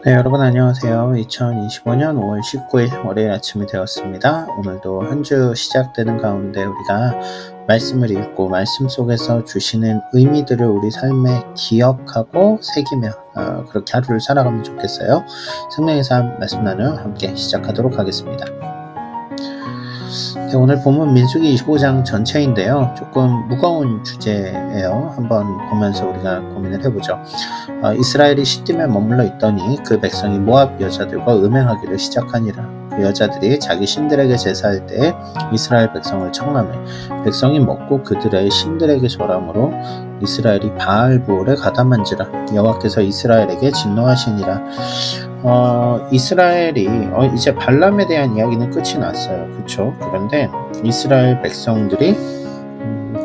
네, 여러분 안녕하세요. 2025년 5월 19일 월요일 아침이 되었습니다. 오늘도 한 주 시작되는 가운데 우리가 말씀을 읽고 말씀 속에서 주시는 의미들을 우리 삶에 기억하고 새기며 그렇게 하루를 살아가면 좋겠어요. 생명의 삶 말씀 나누어 함께 시작하도록 하겠습니다. 네, 오늘 본문 민수기 25장 전체인데요. 조금 무거운 주제예요. 한번 보면서 우리가 고민을 해보죠. 이스라엘이 시딤에 머물러 있더니 그 백성이 모압 여자들과 음행하기를 시작하니라. 그 여자들이 자기 신들에게 제사할 때에 이스라엘 백성을 청함해 백성이 먹고 그들의 신들에게 절함으로 이스라엘이 바알부올에 가담한지라. 여호와께서 이스라엘에게 진노하시니라. 이스라엘이 이제 발람에 대한 이야기는 끝이 났어요. 그렇죠? 그런데 이스라엘 백성들이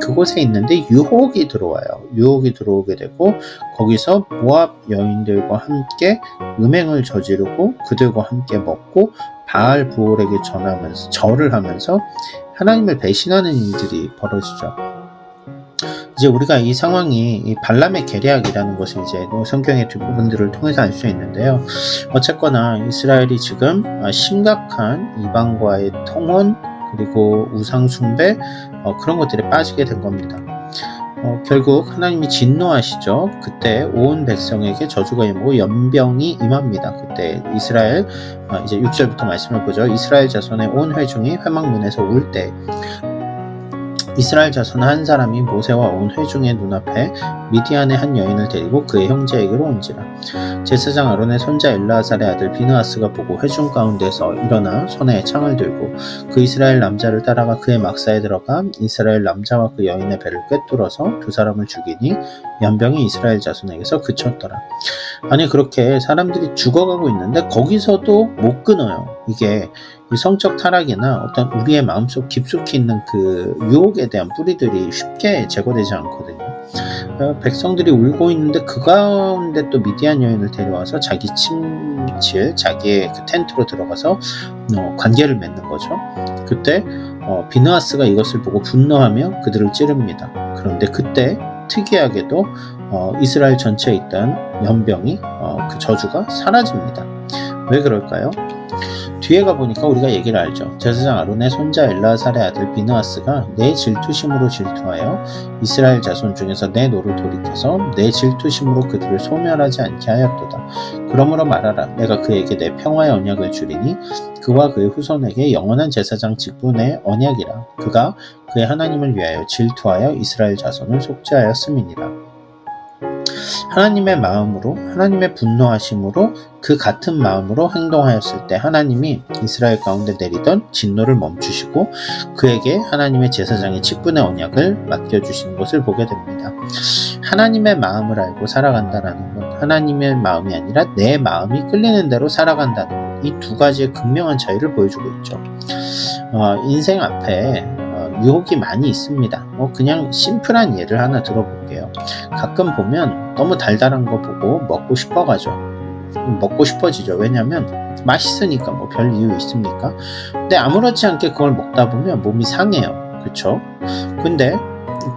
그곳에 있는데 유혹이 들어와요. 유혹이 들어오게 되고 거기서 모압 여인들과 함께 음행을 저지르고 그들과 함께 먹고 바알 부올에게 절을 하면서 하나님을 배신하는 일들이 벌어지죠. 이제 우리가 이 상황이 이 발람의 계략이라는 것을 이제 성경의 뒷부분들을 통해서 알 수 있는데요. 어쨌거나 이스라엘이 지금 심각한 이방과의 통혼 그리고 우상 숭배 그런 것들에 빠지게 된 겁니다. 결국 하나님이 진노하시죠. 그때 온 백성에게 저주가 임하고 연병이 임합니다. 그때 이스라엘 이제 6절부터 말씀을 보죠. 이스라엘 자손의 온 회중이 회막문에서 울 때 이스라엘 자손 한 사람이 모세와 온 회중의 눈앞에 미디안의 한 여인을 데리고 그의 형제에게로 온지라. 제사장 아론의 손자 엘르아살의 아들 비느하스가 보고 회중 가운데서 일어나 손에 창을 들고 그 이스라엘 남자를 따라가 그의 막사에 들어가 이스라엘 남자와 그 여인의 배를 꿰뚫어서 두 사람을 죽이니 연병이 이스라엘 자손에게서 그쳤더라. 아니 그렇게 사람들이 죽어가고 있는데 거기서도 못 끊어요. 이게 이 성적 타락이나 어떤 우리의 마음속 깊숙이 있는 그 유혹에 대한 뿌리들이 쉽게 제거되지 않거든요. 백성들이 울고 있는데 그 가운데 또 미디안 여인을 데려와서 자기 침실, 자기의 그 텐트로 들어가서 관계를 맺는 거죠. 그때 비느하스가 이것을 보고 분노하며 그들을 찌릅니다. 그런데 그때 특이하게도 이스라엘 전체에 있던 연병이 그 저주가 사라집니다. 왜 그럴까요? 뒤에 가보니까 우리가 얘기를 알죠. 제사장 아론의 손자 엘르아살의 아들 비느하스가 내 질투심으로 질투하여 이스라엘 자손 중에서 내 노를 돌이켜서 내 질투심으로 그들을 소멸하지 않게 하였도다. 그러므로 말하라. 내가 그에게 내 평화의 언약을 주리니 그와 그의 후손에게 영원한 제사장 직분의 언약이라. 그가 그의 하나님을 위하여 질투하여 이스라엘 자손을 속죄하였음이니라. 하나님의 마음으로 하나님의 분노하심으로 그 같은 마음으로 행동하였을 때 하나님이 이스라엘 가운데 내리던 진노를 멈추시고 그에게 하나님의 제사장의 직분의 언약을 맡겨주시는 것을 보게 됩니다. 하나님의 마음을 알고 살아간다는 것, 하나님의 마음이 아니라 내 마음이 끌리는 대로 살아간다는 것, 이 두 가지의 극명한 차이를 보여주고 있죠. 인생 앞에 유혹이 많이 있습니다. 그냥 심플한 예를 하나 들어볼게요. 가끔 보면 너무 달달한 거 보고 먹고 싶어가죠. 먹고 싶어지죠. 왜냐면 맛있으니까 뭐 별 이유 있습니까? 근데 아무렇지 않게 그걸 먹다 보면 몸이 상해요. 그쵸? 근데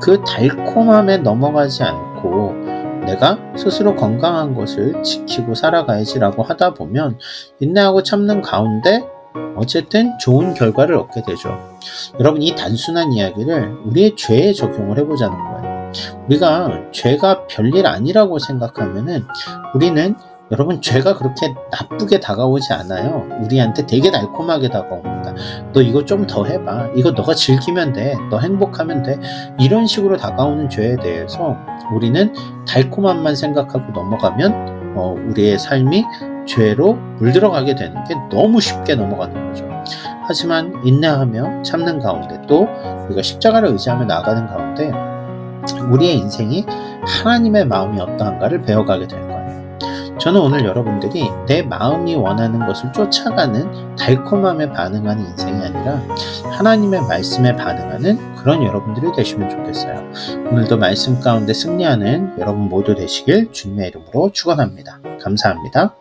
그 달콤함에 넘어가지 않고 내가 스스로 건강한 것을 지키고 살아가야지라고 하다 보면 인내하고 참는 가운데 어쨌든 좋은 결과를 얻게 되죠. 여러분 이 단순한 이야기를 우리의 죄에 적용을 해보자는 거예요. 우리가 죄가 별일 아니라고 생각하면은 우리는 여러분 죄가 그렇게 나쁘게 다가오지 않아요. 우리한테 되게 달콤하게 다가옵니다. 너 이거 좀 더 해봐. 이거 너가 즐기면 돼. 너 행복하면 돼. 이런 식으로 다가오는 죄에 대해서 우리는 달콤함만 생각하고 넘어가면 우리의 삶이 죄로 물들어가게 되는 게 너무 쉽게 넘어가는 거죠. 하지만 인내하며 참는 가운데 또 우리가 십자가를 의지하며 나아가는 가운데 우리의 인생이 하나님의 마음이 어떠한가를 배워가게 될 거예요. 저는 오늘 여러분들이 내 마음이 원하는 것을 쫓아가는 달콤함에 반응하는 인생이 아니라 하나님의 말씀에 반응하는 그런 여러분들이 되시면 좋겠어요. 오늘도 말씀 가운데 승리하는 여러분 모두 되시길 주님의 이름으로 축원합니다. 감사합니다.